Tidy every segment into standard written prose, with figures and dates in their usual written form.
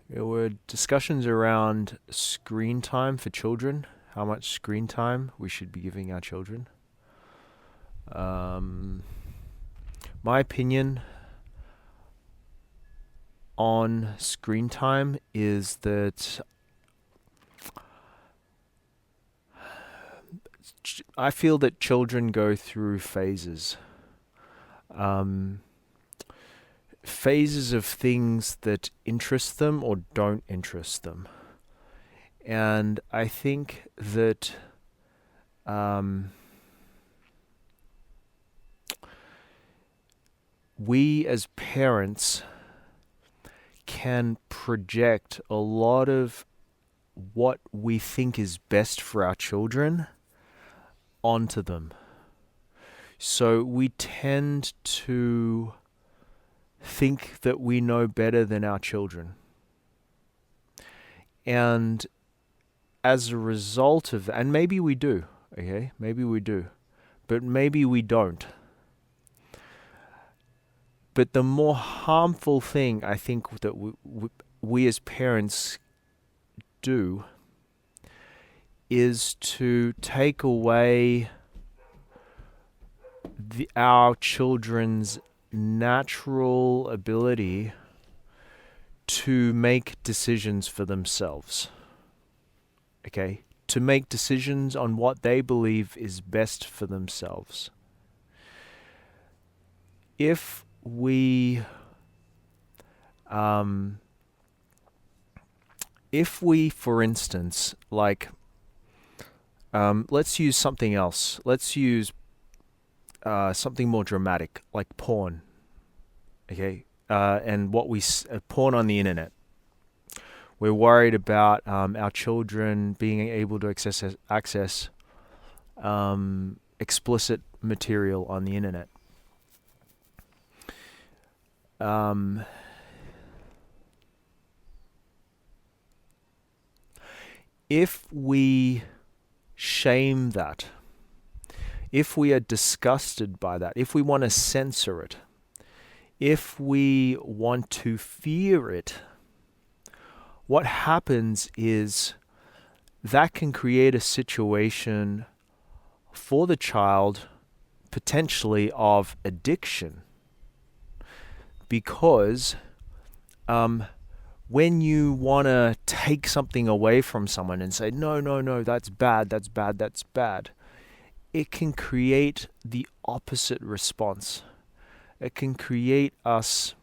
There were discussions around screen time for children, how much screen time we should be giving our children. Um, my opinion on screen time is that I feel that children go through phases. Um, Phases of things that interest them or don't interest them. And I think that we as parents can project a lot of what we think is best for our children onto them. So we tend to think that we know better than our children. And as a result of that, and maybe we do, okay? Maybe we do, but maybe we don't. But the more harmful thing I think that we as parents do is to take away our children's natural ability to make decisions for themselves. Okay? To make decisions on what they believe is best for themselves. If we for instance, like, let's use something else. Let's use something more dramatic, like porn. Okay, and porn on the internet. We're worried about our children being able to access explicit material on the internet. If we shame that, if we are disgusted by that, if we want to censor it, if we want to fear it, what happens is that can create a situation for the child potentially of addiction. Because when you want to take something away from someone and say, no, no, no, that's bad, that's bad, that's bad, it can create the opposite response. It can create us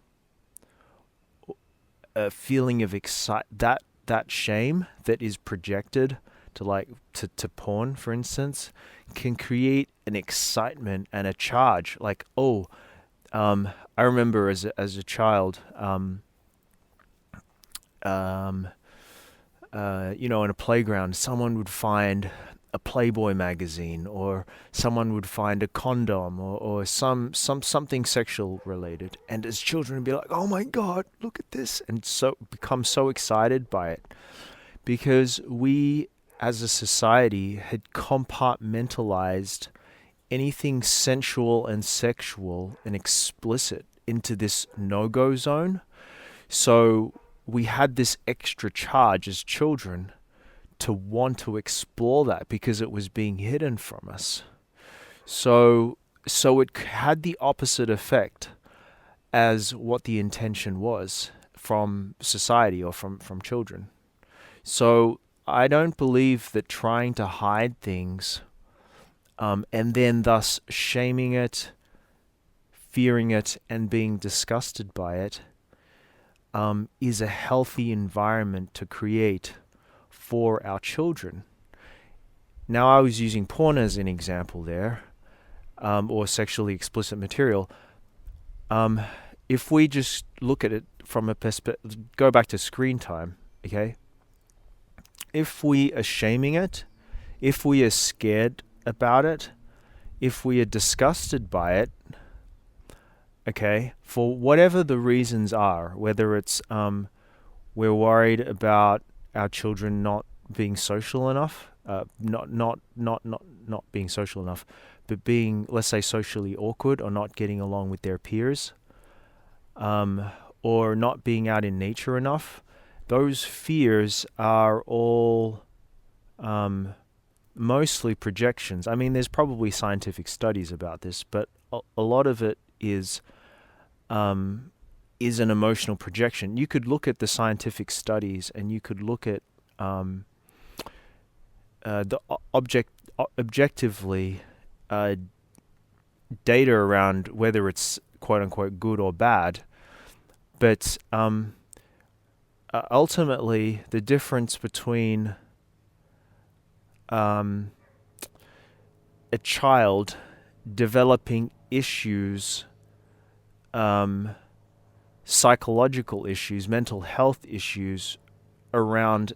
a feeling of that shame that is projected to porn, for instance, can create an excitement and a charge. Like, I remember as a child, in a playground, someone would find a Playboy magazine, or someone would find a condom, or something sexual related, and as children would be like, "Oh my God, look at this!" and so become so excited by it, because we, as a society, had compartmentalized anything sensual and sexual and explicit into this no-go zone. So we had this extra charge as children to want to explore that because it was being hidden from us. So it had the opposite effect as what the intention was from society or from children. So I don't believe that trying to hide things and then thus shaming it, fearing it, and being disgusted by it is a healthy environment to create for our children. Now, I was using porn as an example there, or sexually explicit material. If we just look at it from a perspective, go back to screen time, okay? If we are shaming it, if we are scared about it, if we are disgusted by it, okay, for whatever the reasons are, whether it's we're worried about our children not being social enough, not being social enough, but being, let's say, socially awkward or not getting along with their peers, or not being out in nature enough. those fears are all mostly projections. I mean, there's probably scientific studies about this, but a lot of it is an emotional projection. You could look at the scientific studies, and you could look at the objectively data around whether it's quote unquote good or bad, but ultimately the difference between a child developing issues, psychological issues, mental health issues around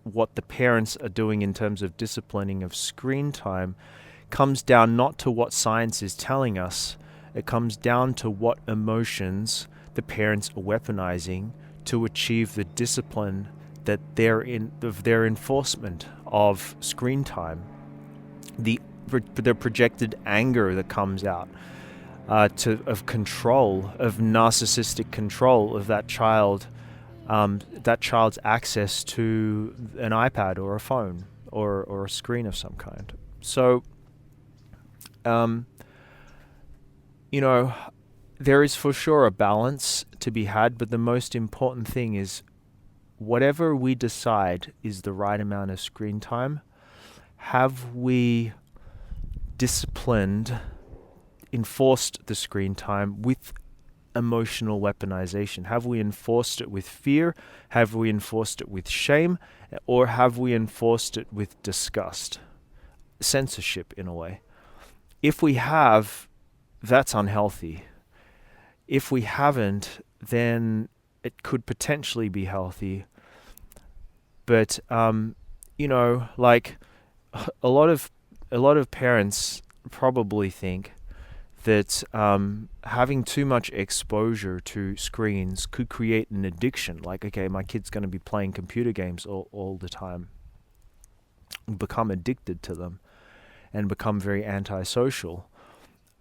what the parents are doing in terms of disciplining of screen time comes down not to what science is telling us. It comes down to what emotions the parents are weaponizing to achieve the discipline that they're in of their enforcement of screen time. The projected anger that comes out of control, of narcissistic control of that child, that child's access to an iPad or a phone or a screen of some kind. So, there is for sure a balance to be had, but the most important thing is whatever we decide is the right amount of screen time, have we disciplined, enforced the screen time with emotional weaponization? Have we enforced it with fear? Have we enforced it with shame? Or have we enforced it with disgust? Censorship, in a way. If we have, that's unhealthy. If we haven't, then it could potentially be healthy. But like a lot of parents probably think that having too much exposure to screens could create an addiction. Like, okay, my kid's going to be playing computer games all the time, become addicted to them, and become very antisocial.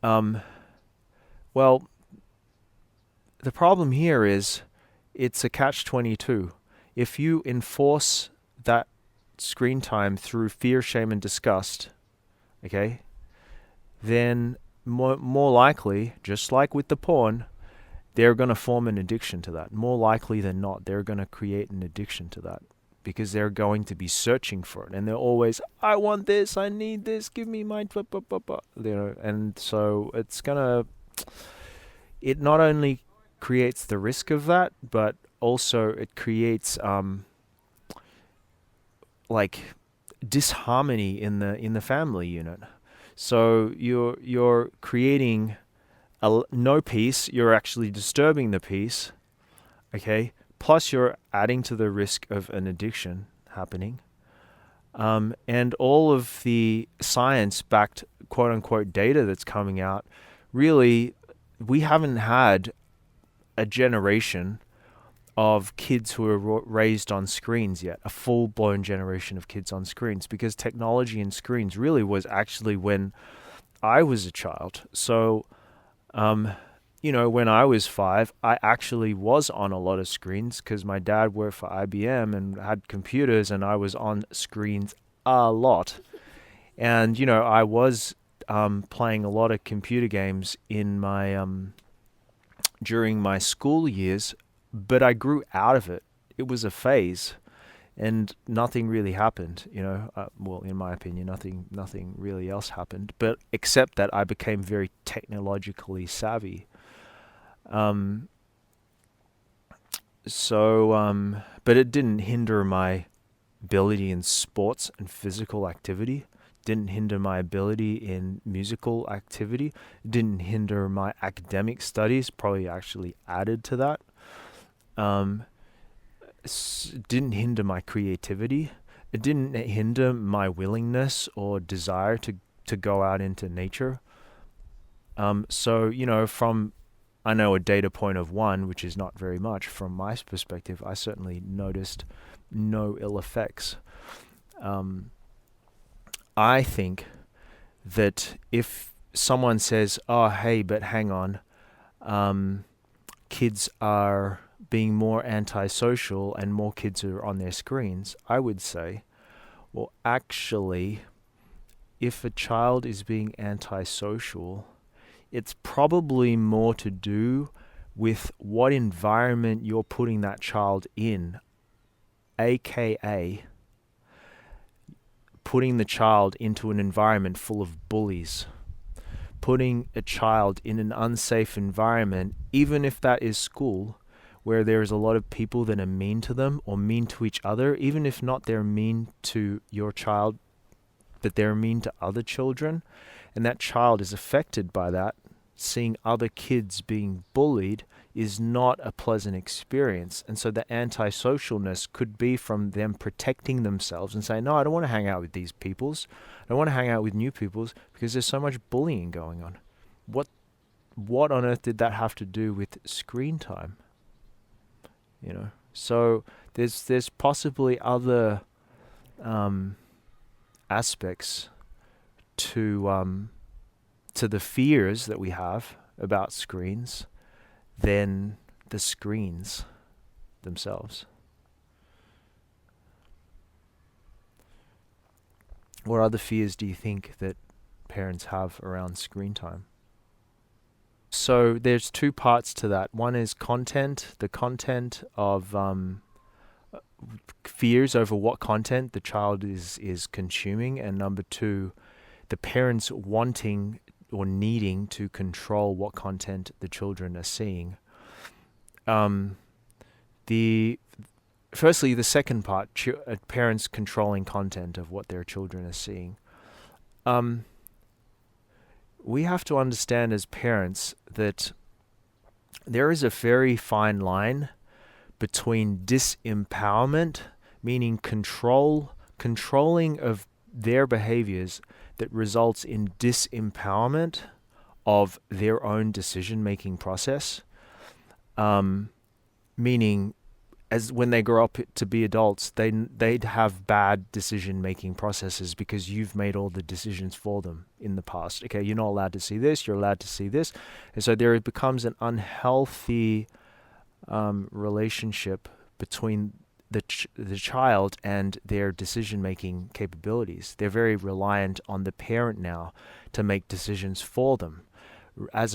Well, the problem here is it's a catch-22. If you enforce that screen time through fear, shame, and disgust, okay, then more likely, just like with the porn, they're going to form an addiction to that. More likely than not, they're going to create an addiction to that because they're going to be searching for it. And they're always, I want this, I need this, give me my... And so it not only creates the risk of that, but also it creates like disharmony in the family unit. So you're creating no peace. You're actually disturbing the peace. Okay. Plus, you're adding to the risk of an addiction happening. And all of the science-backed quote unquote data that's coming out, really, we haven't had a generation of kids who are raised on screens yet, a full-blown generation of kids on screens, because technology and screens really was actually when I was a child. So, when I was 5, I actually was on a lot of screens because my dad worked for IBM and had computers, and I was on screens a lot. And, I was playing a lot of computer games in my during my school years, but I grew out of it. It was a phase, and nothing really happened. Well, in my opinion, nothing really else happened. But except that I became very technologically savvy. But it didn't hinder my ability in sports and physical activity. Didn't hinder my ability in musical activity. Didn't hinder my academic studies. Probably actually added to that. Didn't hinder my creativity. It didn't hinder my willingness or desire to go out into nature. So, from, I know, a data point of 1, which is not very much, from my perspective, I certainly noticed no ill effects. I think that if someone says, oh, hey, but hang on, kids are being more antisocial and more kids are on their screens, I would say, well, actually, if a child is being antisocial, it's probably more to do with what environment you're putting that child in, aka putting the child into an environment full of bullies, putting a child in an unsafe environment, even if that is school, where there is a lot of people that are mean to them or mean to each other, even if not they're mean to your child, that they're mean to other children, and that child is affected by that, seeing other kids being bullied is not a pleasant experience. And so the antisocialness could be from them protecting themselves and saying, no, I don't want to hang out with these peoples. I don't want to hang out with new peoples because there's so much bullying going on. What on earth did that have to do with screen time? You know, so there's possibly other aspects to the fears that we have about screens than the screens themselves. What other fears do you think that parents have around screen time? So there's two parts to that. One is content, the content of fears over what content the child is consuming, and number two, the parents wanting or needing to control what content the children are seeing. Firstly, the second part, parents controlling content of what their children are seeing. We have to understand as parents that there is a very fine line between disempowerment, meaning controlling of their behaviors that results in disempowerment of their own decision-making process, meaning as when they grow up to be adults, they'd have bad decision-making processes because you've made all the decisions for them in the past. Okay, you're not allowed to see this, you're allowed to see this. And so there becomes an unhealthy relationship between the child and their decision-making capabilities. They're very reliant on the parent now to make decisions for them, as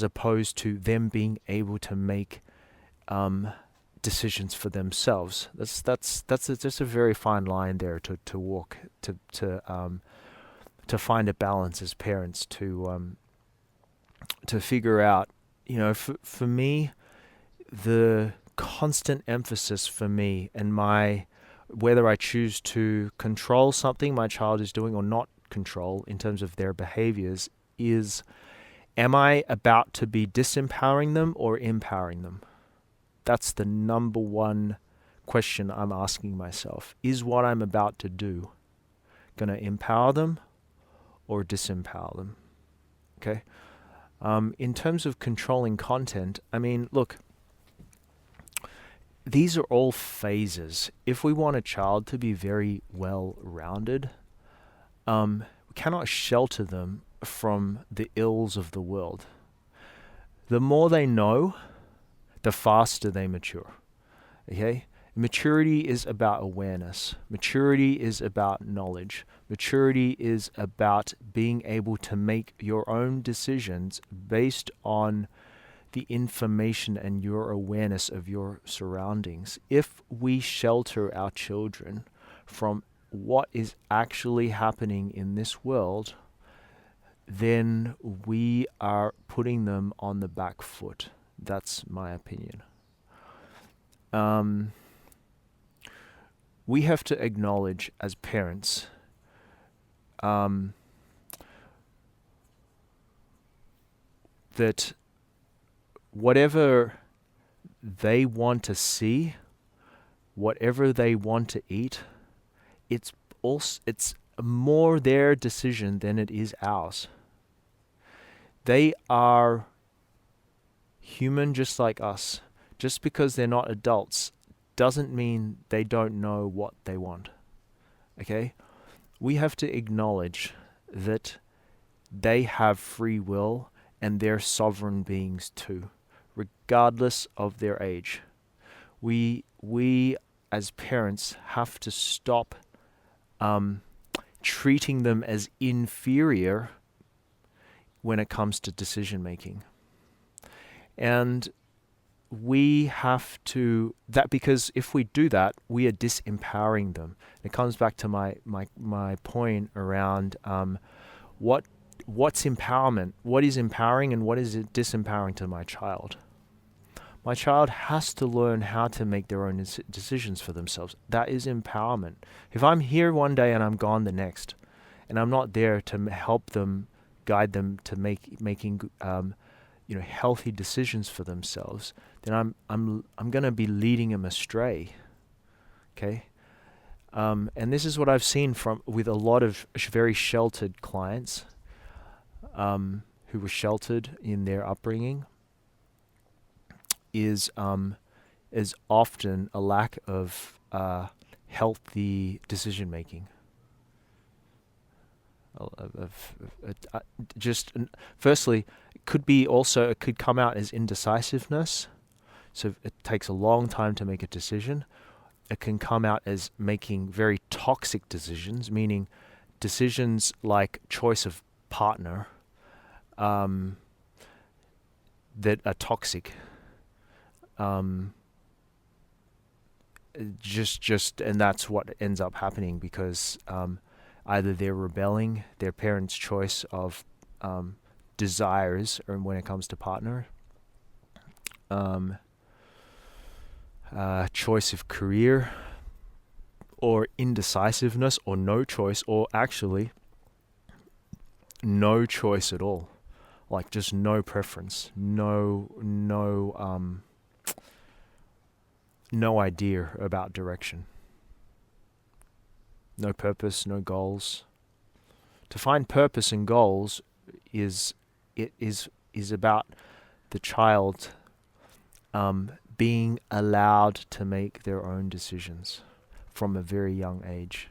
opposed to them being able to make decisions for themselves. That's just a very fine line there to walk, to find a balance as parents, to figure out. You know, for me, the constant emphasis for me and whether I choose to control something my child is doing or not control in terms of their behaviors is, am I about to be disempowering them or empowering them? That's the number one question I'm asking myself. Is what I'm about to do going to empower them or disempower them? Okay. In terms of controlling content, I mean, look, these are all phases. If we want a child to be very well-rounded, we cannot shelter them from the ills of the world. The more they know, the faster they mature. Okay? Maturity is about awareness. Maturity is about knowledge. Maturity is about being able to make your own decisions based on the information and your awareness of your surroundings. If we shelter our children from what is actually happening in this world, then we are putting them on the back foot. That's my opinion. We have to acknowledge as parents that whatever they want to see, whatever they want to eat, it's more their decision than it is ours. They are human just like us. Just because they're not adults doesn't mean they don't know what they want. Okay? We have to acknowledge that they have free will and they're sovereign beings too. regardless of their age. We as parents have to stop treating them as inferior when it comes to decision making. And we have to, that because if we do that, we are disempowering them. It comes back to my point around what's empowerment, what is empowering and what is it disempowering to my child. My child has to learn how to make their own decisions for themselves. That is empowerment. If I'm here one day and I'm gone the next, and I'm not there to help them, guide them to making healthy decisions for themselves, then I'm going to be leading them astray. Okay, and this is what I've seen with a lot of very sheltered clients, who were sheltered in their upbringing. Is often a lack of healthy decision making. Firstly, it could come out as indecisiveness. So it takes a long time to make a decision. It can come out as making very toxic decisions, meaning decisions like choice of partner that are toxic. And that's what ends up happening because either they're rebelling their parents' choice of desires, or when it comes to partner, choice of career, or indecisiveness, or no choice, or actually no choice at all, like just no preference, no idea about direction, no purpose, no goals. To find purpose and goals is about the child being allowed to make their own decisions from a very young age.